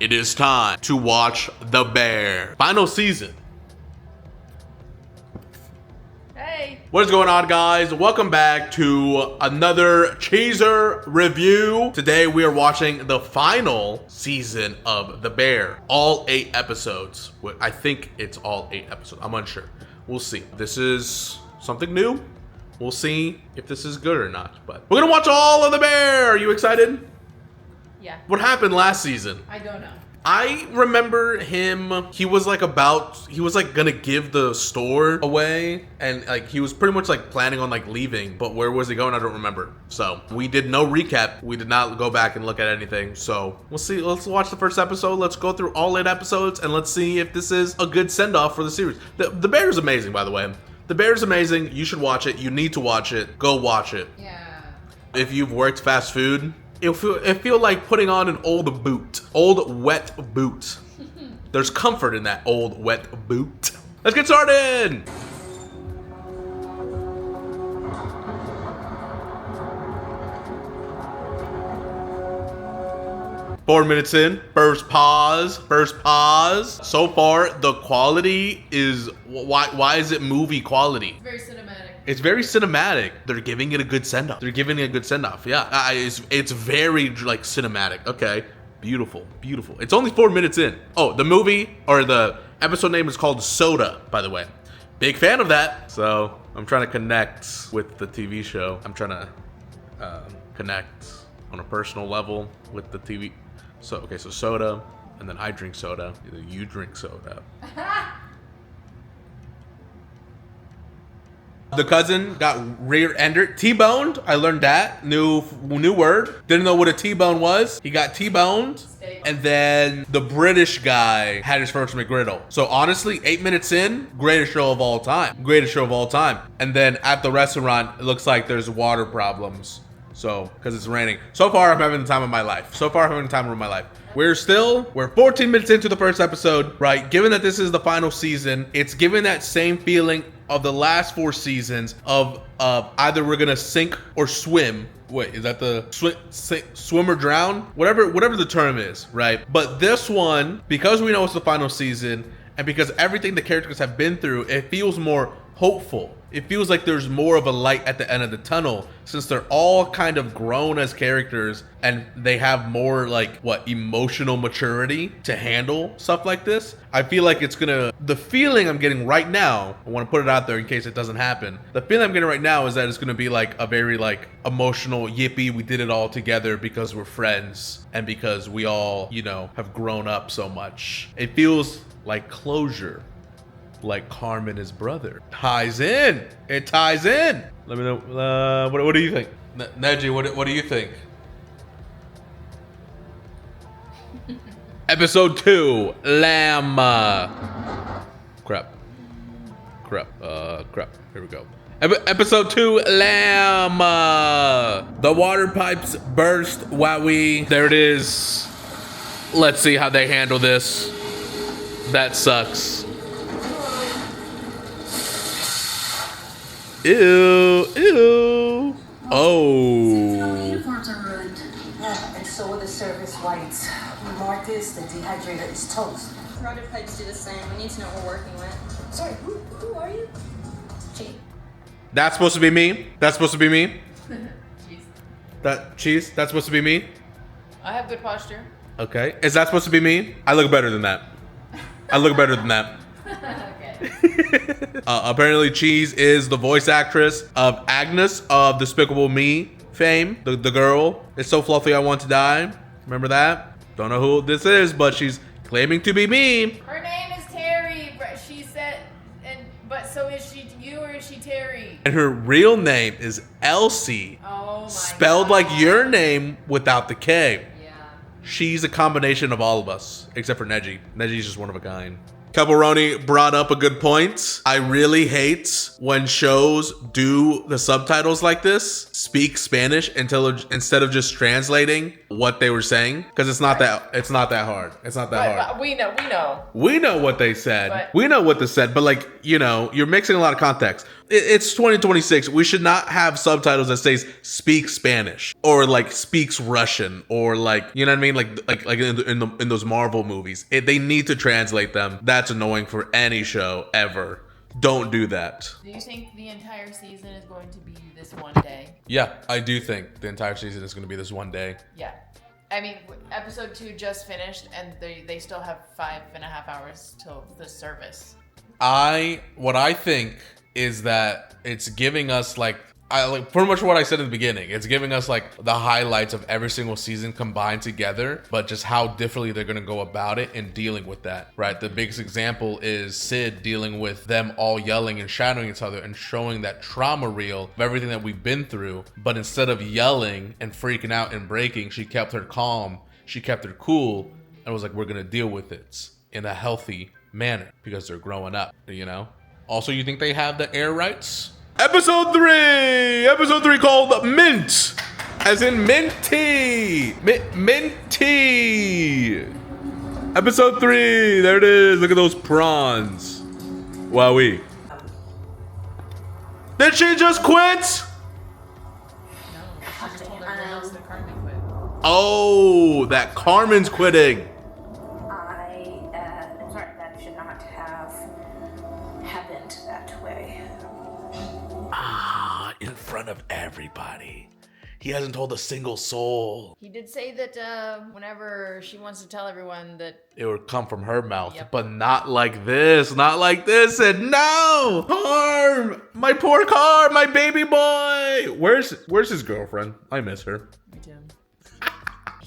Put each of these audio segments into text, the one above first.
It is time to watch The Bear. Final season. Hey. What is going on, guys? Welcome back to another Cesar review. Today we are watching the final season of The Bear. All 8 episodes. I think it's all 8 episodes. I'm unsure. We'll see. This is something new. We'll see if this is good or not. But we're gonna watch all of The Bear. Are you excited? Yeah. What happened last season? I don't know. I remember him, he was like gonna give the store away, and like he was pretty much like planning on like leaving, but where was he going? I don't remember. So we did no recap. We did not go back and look at anything. So we'll see. Let's watch the first episode. Let's go through all 8 episodes and let's see if this is a good send-off for the series. The Bear is amazing, by the way. The Bear is amazing. You should watch it. You need to watch it. Go watch it. Yeah. If you've worked fast food, it feel like putting on an old boot. Old wet boot. There's comfort in that old wet boot. Let's get started! Four minutes in, first pause. So far, the quality is, why is it movie quality? Very cinematic. It's very cinematic. They're giving it a good send-off. Yeah, it's very like cinematic. Okay, beautiful. It's only 4 minutes in. Oh, the movie or the episode name is called Soda, by the way. Big fan of that. So I'm trying to connect with the TV show. I'm trying to connect on a personal level with the TV. So okay, so soda, and then I drink soda. You drink soda. The cousin got rear-ended, T-boned. I learned that new word. Didn't know what a T-bone was. He got T-boned, and then the British guy had his first McGriddle. So honestly, 8 minutes in, greatest show of all time. And then at the restaurant, it looks like there's water problems. So, because it's raining. So far, I'm having the time of my life. We're 14 minutes into the first episode, right? Given that this is the final season, it's given that same feeling of the last 4 seasons of either we're gonna sink or swim. Wait, is that the swim or drown? Whatever the term is, right? But this one, because we know it's the final season, and because everything the characters have been through, it feels more hopeful. It feels like there's more of a light at the end of the tunnel, since they're all kind of grown as characters and they have more like emotional maturity to handle stuff like this. I feel like the feeling I'm getting right now, I want to put it out there in case it doesn't happen. The feeling I'm getting right now is that it's gonna be like a very like emotional yippee, we did it all together because we're friends and because we all, have grown up so much. It feels like closure. Like Carmen, his brother. It ties in. Let me know. What do you think? Neji, what do you think? Episode 2, Lamb. Crap. Here we go. Episode 2, Lamb. The water pipes burst. Wowie. There it is. Let's see how they handle this. That sucks. Ew. Oh. Uniforms are ruined. And so are the service lights. Marcus, the dehydrator is toast. Rotted pipes do the same. We need to know what we're working with. Sorry, who are you? Cheese. That's supposed to be me? Cheese. That's supposed to be me? I have good posture. Okay. Is that supposed to be me? I look better than that. Okay. Apparently Cheese is the voice actress of Agnes of Despicable Me fame. The girl. It's so fluffy I want to die. Remember that? Don't know who this is, but she's claiming to be me. Her name is Terry. She said, but so is she you or is she Terry? And her real name is Elsie. Oh my spelled God. like your name without the K. Yeah. She's a combination of all of us, except for Neji. Neji's just one of a kind. Caparoni brought up a good point. I really hate when shows do the subtitles like this, speak Spanish instead of just translating what they were saying, because it's not that hard. But we know. We know what they said. We know what they said, but like, you're mixing a lot of context. it's 2026. We should not have subtitles that says speak Spanish or like speaks Russian or like, you know what I mean? Like in those Marvel movies. They need to translate them. That's annoying for any show ever. Don't do that. Do you think the entire season is going to be this one day? Yeah, I do think the entire season is going to be this one day. Yeah. I mean, episode 2 just finished, and they still have 5.5 hours till the service. What I think is that it's giving us like pretty much what I said in the beginning. It's giving us like the highlights of every single season combined together, but just how differently they're gonna go about it and dealing with that, right? The biggest example is Sid dealing with them all yelling and shadowing each other and showing that trauma reel of everything that we've been through. But instead of yelling and freaking out and breaking, she kept her calm, she kept her cool, and was like, we're gonna deal with it in a healthy manner because they're growing up, you know? Also, you think they have the air rights? Episode 3 called Mint, as in minty, minty. Episode 3, there it is. Look at those prawns. Wowee. Did she just quit? No, she just told everyone else that Carmen quit. Oh, that Carmen's quitting. I'm sorry, that should not have happened that way. In front of everybody. He hasn't told a single soul. He did say that whenever she wants to tell everyone that... It would come from her mouth, Yep. but not like this, not like this. And no, Carm, my poor Carm, my baby boy. Where's his girlfriend? I miss her. Me too.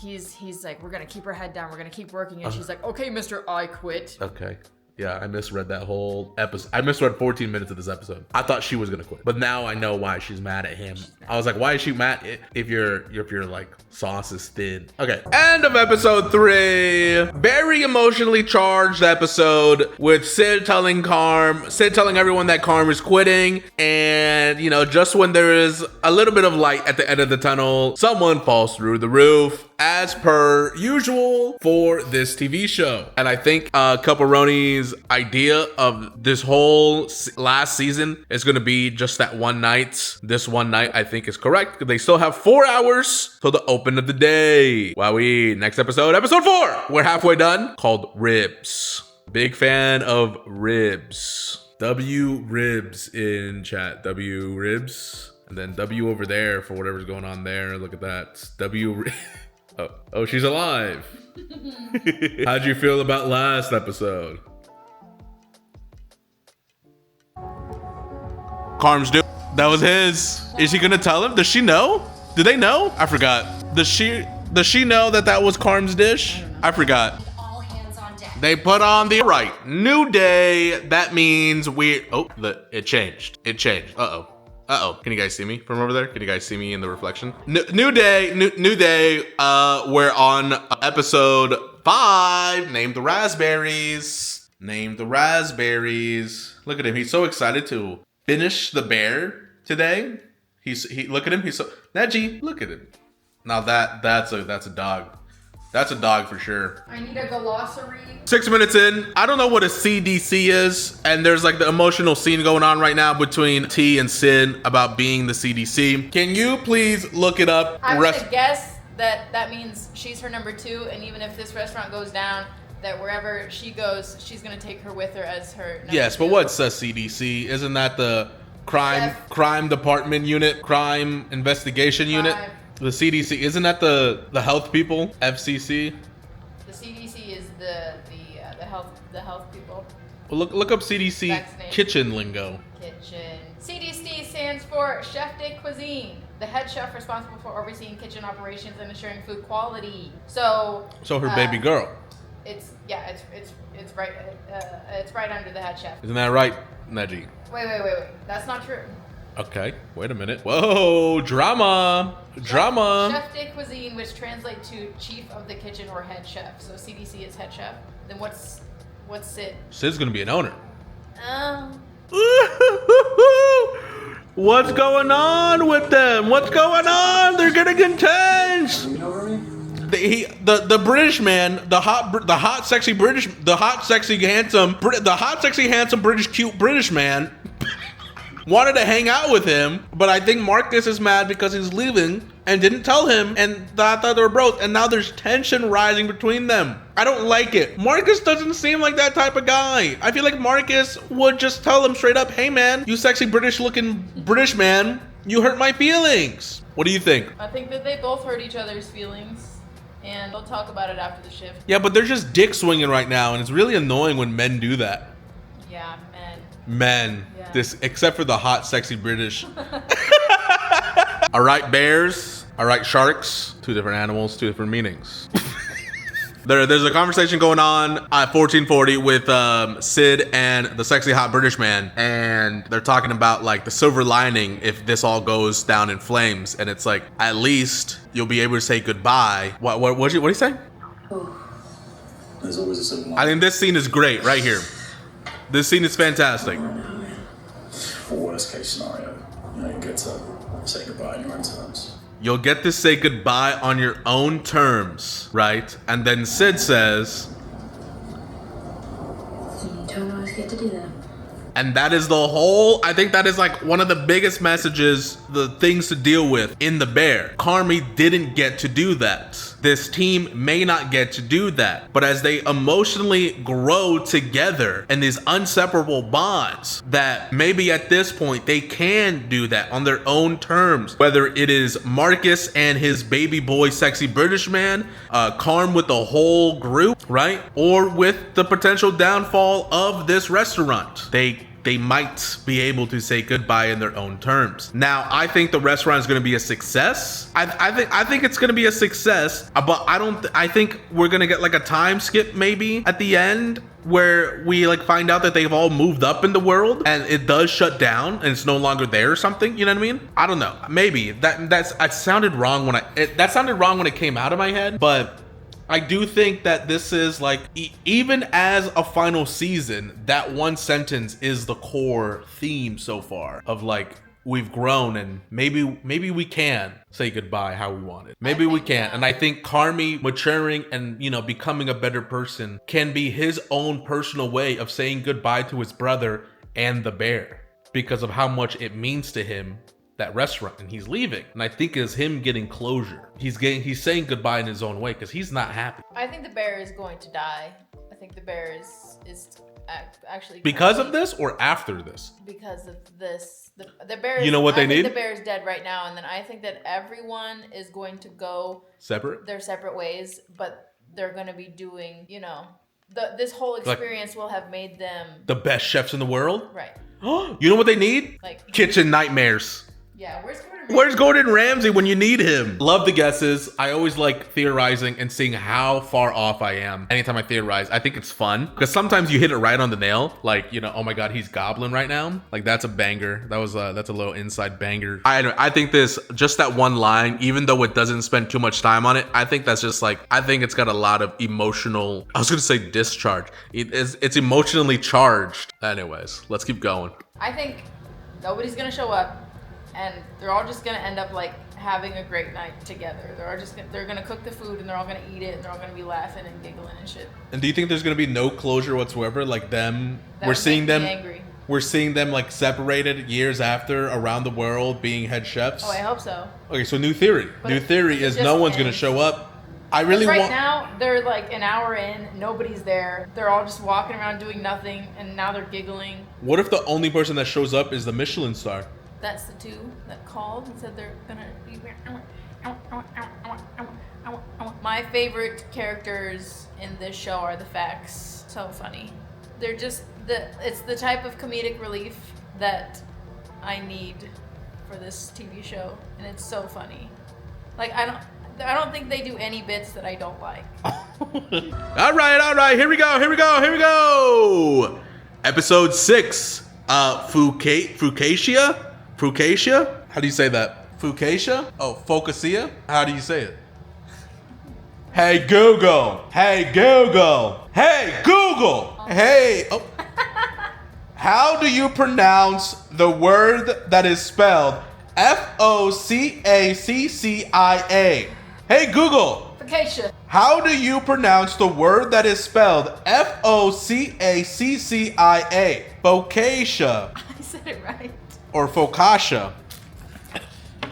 He's like, we're gonna keep her head down, we're gonna keep working, and she's like, okay, Mr. I quit. Okay. Yeah, I misread that whole episode. I misread 14 minutes of this episode. I thought she was gonna quit, but now I know why she's mad at him. I was like, why is she mad if your like sauce is thin? Okay. End of episode 3. Very emotionally charged episode with Sid telling everyone that Carm is quitting, and you know, just when there is a little bit of light at the end of the tunnel, someone falls through the roof, as per usual for this TV show. And I think Caparoni's idea of this whole last season is going to be just that one night. This one night, I think, is correct, because they still have 4 hours till the open of the day. Wowee. Next episode, episode 4. We're halfway done, called Ribs. Big fan of ribs. W ribs in chat. W ribs. And then W over there for whatever's going on there. Look at that. W. Oh, she's alive. How'd you feel about last episode? Carm's dude. That was his. Is she gonna tell him? Does she know? Do they know? I forgot. Does she know that was Carm's dish? I forgot. All hands on deck. They put on the right. New day. That means it changed. It changed. Uh-oh. Can you guys see me from over there? Can you guys see me in the reflection? New day. We're on episode 5. Name the raspberries. Look at him. He's so excited to finish the bear today. Look at him. He's so Neji. Look at him. Now that's a dog. That's a dog for sure. I need a glossary. 6 minutes in. I don't know what a CDC is, and there's like the emotional scene going on right now between T and Sid about being the CDC. Can you please look it up? I'm gonna guess that means she's her number 2, and even if this restaurant goes down, that wherever she goes, she's gonna take her with her as her number 2. Yes, but what's a CDC? Isn't that the crime department unit, crime investigation unit? The CDC, isn't that the health people? FCC. The CDC is the health people. Well, look up CDC Vaccination. kitchen lingo. Kitchen. CDC stands for Chef de Cuisine, the head chef responsible for overseeing kitchen operations and ensuring food quality. So her baby girl. It's right. It's right under the head chef. Isn't that right, Neji? Wait. That's not true. Okay, wait a minute. Whoa, drama. Chef de Cuisine, which translates to chief of the kitchen or head chef. So CDC is head chef. Then what's Sid? Sid's gonna be an owner. Oh. What's going on with them? What's going on? They're getting intense. The British man, the hot, sexy, handsome British cute British man wanted to hang out with him, but I think Marcus is mad because he's leaving and didn't tell him and thought they were broke, and now there's tension rising between them. I don't like it. Marcus doesn't seem like that type of guy. I feel like Marcus would just tell him straight up, hey man, you sexy British looking British man, you hurt my feelings. What do you think? I think that they both hurt each other's feelings, and they'll talk about it after the shift. Yeah, but they're just dick swinging right now, and it's really annoying when men do that. Yeah, man. Men. Yeah. This, except for the hot, sexy British. All right, bears. All right, sharks. Two different animals, two different meanings. There's a conversation going on at 1440 with Sid and the sexy hot British man, and they're talking about like the silver lining if this all goes down in flames, and it's like at least you'll be able to say goodbye. What do you say? There's always a silver lining. I think this scene is great right here. This scene is fantastic. For worst case scenario, you get to say goodbye on your own terms. You'll get to say goodbye on your own terms, right? And then Sid says, You don't always get to do that. and that is the whole, I think that is like one of the biggest messages, the things to deal with in The Bear. Carmi didn't get to do that. This team may not get to do that, but as they emotionally grow together in these inseparable bonds, that maybe at this point they can do that on their own terms. Whether it is Marcus and his baby boy sexy British man, Carm with the whole group, right? Or with the potential downfall of this restaurant. They might be able to say goodbye in their own terms. Now, I think the restaurant is going to be a success. I think it's going to be a success, but I think we're going to get like a time skip maybe at the end where we like find out that they've all moved up in the world and it does shut down and it's no longer there or something. You know what I mean? I don't know. Maybe that sounded wrong when that sounded wrong when it came out of my head, but I do think that this is like, even as a final season, that one sentence is the core theme so far of like, we've grown and maybe we can say goodbye how we want it. Maybe we can. And I think Carmi maturing and, becoming a better person can be his own personal way of saying goodbye to his brother and the bear because of how much it means to him, that restaurant, and he's leaving. And I think it's him getting closure. He's saying goodbye in his own way because he's not happy. I think the bear is going to die. I think the bear is actually because of this or after this. Because of this, the bear. You know what they need? The bear is dead right now, and then I think that everyone is going to go separate. Their separate ways, but they're going to be doing. This whole experience will have made them the best chefs in the world. Right. You know what they need? Like kitchen nightmares. Yeah, where's Gordon Ramsay when you need him? Love the guesses. I always like theorizing and seeing how far off I am. Anytime I theorize, I think it's fun because sometimes you hit it right on the nail. Like, oh my God, he's goblin right now. Like that's a banger. That's a little inside banger. I think just that one line, even though it doesn't spend too much time on it, I think that's just like, I think it's got a lot of emotional, I was going to say discharge. It's emotionally charged. Anyways, let's keep going. I think nobody's going to show up. And they're all just gonna end up like having a great night together. They're gonna cook the food and they're all gonna eat it and they're all gonna be laughing and giggling and shit. And do you think there's gonna be no closure whatsoever? Like them, we're seeing them like separated years after around the world being head chefs. Oh, I hope so. Okay, so new theory. New theory is no one's gonna show up. I really want. Right now they're like an hour in, nobody's there. They're all just walking around doing nothing, and now they're giggling. What if the only person that shows up is the Michelin star? That's the two that called and said they're gonna be. My favorite characters in this show are the Facts. So funny. They're just it's the type of comedic relief that I need for this TV show, and it's so funny. Like I don't think they do any bits that I don't like. All right. Here we go. Episode 6. Fucasia? How do you say that? Fucasia? Oh, Focusia? How do you say it? Hey Google. Oh. How do you pronounce the word that is spelled Focaccia? Hey Google. Focacia. How do you pronounce the word that is spelled Focaccia? Focacia. I said it right. or focaccia?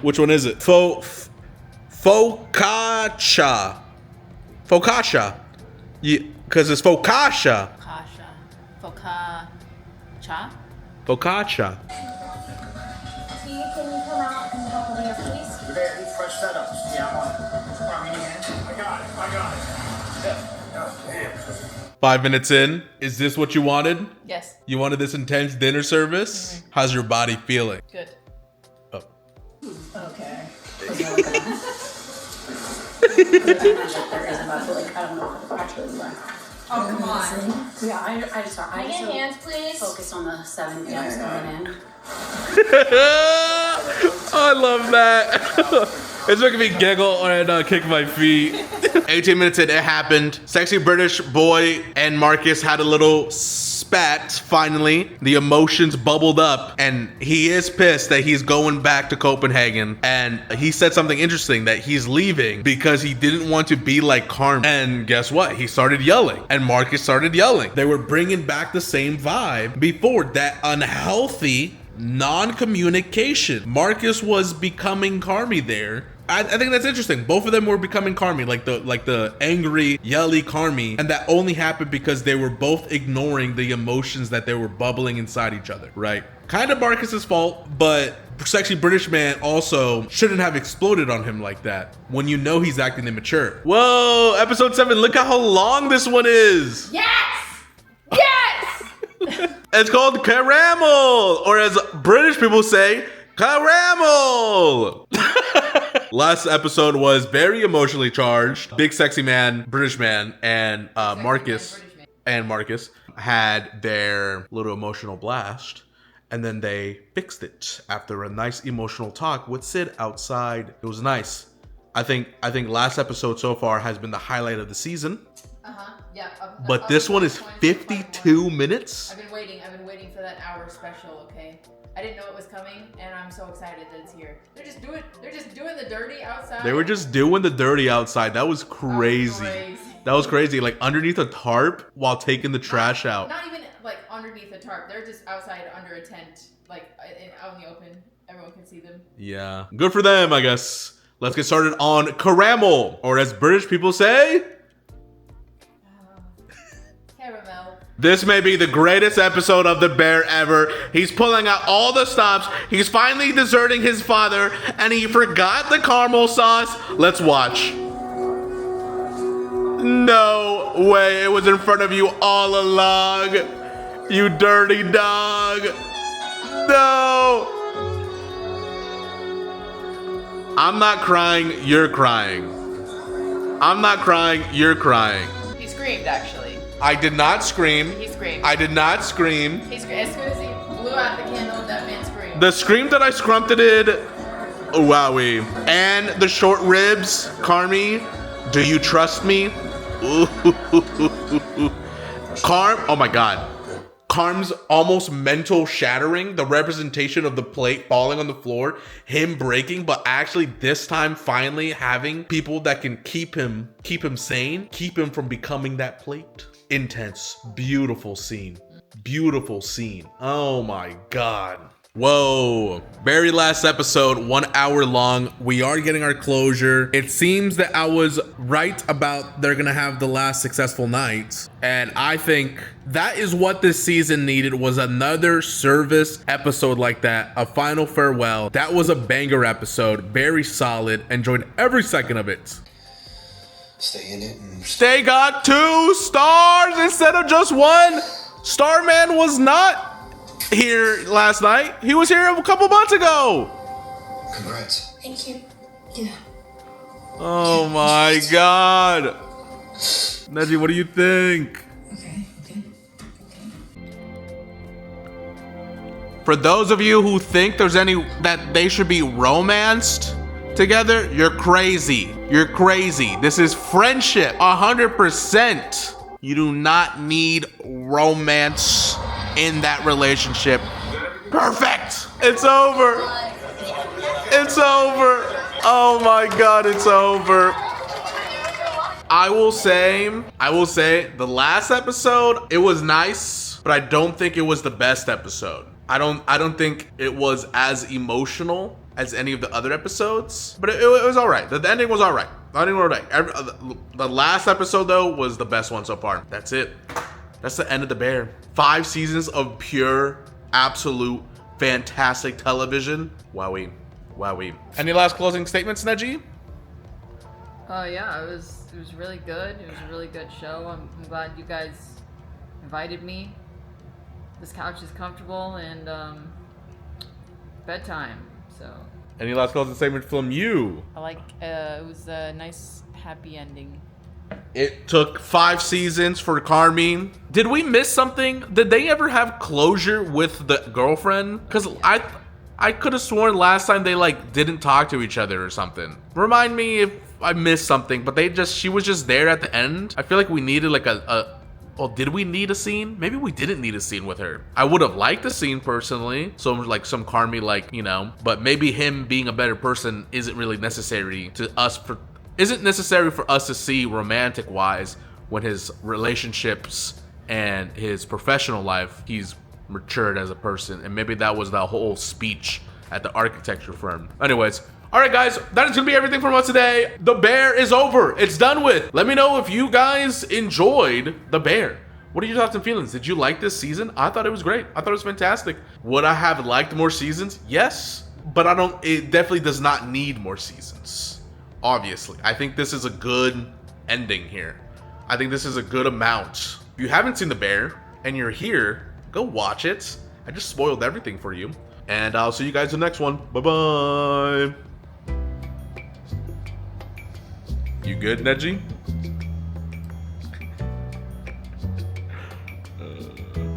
Which one is it? Focaccia. Focaccia. Because it's focaccia. Focaccia. Focaccia. Can you come out and help me here, please? You there? Need fresh setups. Yeah, I'm on it. Come on, give me a hand. I got it. Yeah. Oh, damn. 5 minutes in. Is this what you wanted? Yes. You wanted this intense dinner service? How's your body feeling? Good. Oh. Okay. There is about to, like, I don't know what the actually left. Oh, come on. Yeah, I just Can I get hands, please? focus on the 7 games coming in. I love that. It's making me giggle and kick my feet. 18 minutes in, it happened. Sexy British boy and Marcus had a little spat, finally. The emotions bubbled up, and he is pissed that he's going back to Copenhagen. And he said something interesting, that he's leaving because he didn't want to be like Carmen. And guess what? He started yelling, and Marcus started yelling. They were bringing back the same vibe before, that unhealthy non-communication. Marcus was becoming Carmi there. I think that's interesting. Both of them were becoming Carmi, like the angry, yelly Carmi, and that only happened because they were both ignoring the emotions that they were bubbling inside each other, right? Kind of Marcus's fault, but Sexy British Man also shouldn't have exploded on him like that when you know he's acting immature. Whoa, episode 7, look at how long this one is. Yes! Yes! It's called Caramel, or as British people say, Caramel. Last episode was very emotionally charged. Big sexy man, British man, and Marcus had their little emotional blast, and then they fixed it after a nice emotional talk with Sid outside. It was nice. I think last episode so far has been the highlight of the season. Yeah. But this one is 52 minutes. I've been waiting for that hour special, okay? I didn't know it was coming, and I'm so excited that it's here. They're just doing the dirty outside. They were just doing the dirty outside. That was crazy. That was crazy. Like underneath a tarp while taking the trash out. Not even like underneath a tarp. They're just outside under a tent, like out in the open. Everyone can see them. Yeah. Good for them, I guess. Let's get started on Caramel, or as British people say, Caramel. this may be the greatest episode of The Bear ever. He's pulling out all the stops. He's finally deserting his father, and he forgot the caramel sauce. Let's watch. No way, it was in front of you all along. You dirty dog. No. I'm not crying, you're crying. I'm not crying, you're crying. He screamed, actually. I did not scream. He screamed. I did not scream. He screamed. As soon as he blew out the candle, that man screamed. The scream that I scrumpted, wowie. And the short ribs, Carmi, do you trust me? Ooh. Carm, oh my God. Carm's almost mental shattering, the representation of the plate falling on the floor, him breaking, but actually this time finally having people that can keep him sane, keep him from becoming that plate. Intense, beautiful scene. Beautiful scene. Oh my God. Whoa, very last episode, 1 hour long. We are getting our closure. It seems that I was right about they're gonna have the last successful night. And I think that is what this season needed, was another service episode like that, a final farewell. That was a banger episode, very solid, enjoyed every second of it. Stay in it and They got 2 stars instead of just 1. Starman was not here last night. He was here a couple months ago. congrats. Thank you. Yeah. Oh my God. Neji, what do you think? Okay. For those of you who think that they should be romanced together, you're crazy. You're crazy. This is friendship, 100%. You do not need romance in that relationship. Perfect. It's over. It's over. Oh my God, it's over. I will say the last episode, it was nice, but I don't think it was the best episode. I don't think it was as emotional as any of the other episodes, but it was all right. The ending was all right. The ending was all right. The last episode though was the best one so far. That's it. That's the end of The Bear. 5 seasons of pure, absolute, fantastic television. Wowee. Wowee. Any last closing statements, Neji? Yeah, it was really good. It was a really good show. I'm glad you guys invited me. This couch is comfortable and bedtime. So. Any last closing statement from you? I like. It was a nice, happy ending. It took 5 seasons for Carmine. Did we miss something? Did they ever have closure with the girlfriend? Because I could have sworn last time they like didn't talk to each other or something. Remind me if I missed something, but she was just there at the end. I feel like we needed like well, did we need a scene? Maybe we didn't need a scene with her. I would have liked a scene personally. So like some Carmi, like, you know, but maybe him being a better person isn't really necessary to us isn't necessary for us to see romantic wise when his relationships and his professional life, he's matured as a person. And maybe that was the whole speech at the architecture firm. Anyways, all right, guys, that is gonna be everything from us today. The Bear is over. It's done with. Let me know if you guys enjoyed The Bear. What are your thoughts and feelings? Did you like this season? I thought it was great. I thought it was fantastic. Would I have liked more seasons? Yes, but it definitely does not need more seasons. Obviously, I think this is a good ending here. I think this is a good amount. If you haven't seen The Bear and you're here, go watch it. I just spoiled everything for you. And I'll see you guys in the next one. Bye-bye. You good, Neji?